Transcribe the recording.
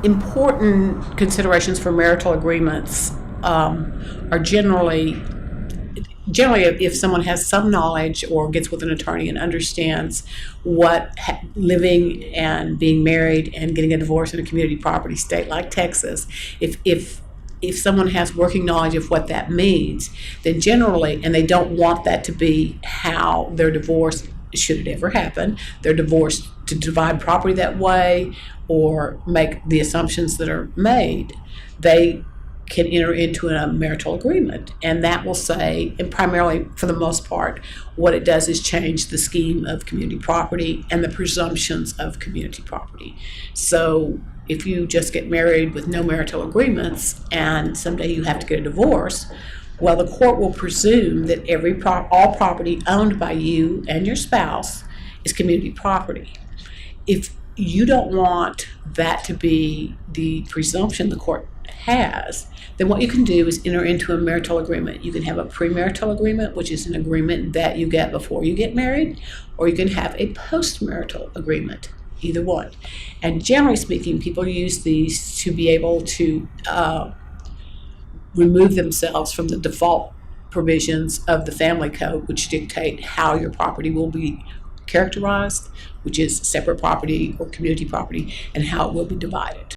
important considerations for marital agreements are generally if someone has some knowledge or gets with an attorney and understands what living and being married and getting a divorce in a community property state like Texas, if someone has working knowledge of what that means, then generally, and they don't want that to be how their divorce, should it ever happen, they're divorced to divide property that way or make the assumptions that are made, they can enter into a marital agreement, and that will say, and primarily for the most part, what it does is change the scheme of community property and the presumptions of community property. So if you just get married with no marital agreements and someday you have to get a divorce, well, the court will presume that all property owned by you and your spouse is community property. If you don't want that to be the presumption the court has, then what you can do is enter into a marital agreement. You can have a premarital agreement, which is an agreement that you get before you get married, or you can have a postmarital agreement, either one. And generally speaking, people use these to be able to remove themselves from the default provisions of the family code, which dictate how your property will be characterized, which is separate property or community property, and how it will be divided.